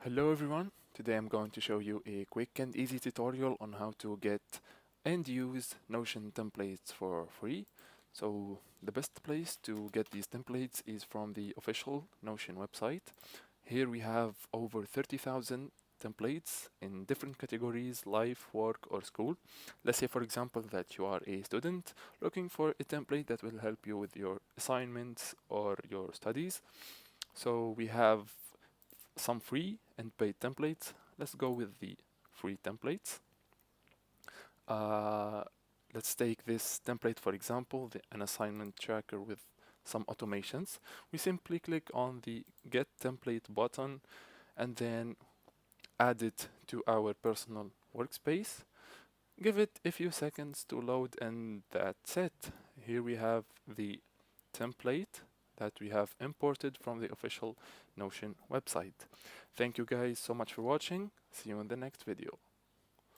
Hello everyone, today I'm going to show you a quick and easy tutorial on how to get and use Notion templates for free. So the best place to get these templates is from the official Notion website. Here we have over 30,000 templates in different categories: life, work, or school. Let's say for example that you are a student looking for a template that will help you with your assignments or your studies. So we have some free and paid templates. Let's go with the free templates. Uh, let's take this template for example, an assignment tracker with some automations. We simply click on the get template button and then add it to our personal workspace. Give it a few seconds to load and that's it. Here we have the template that we have imported from the official Notion website. Thank you guys so much for watching. See you in the next video.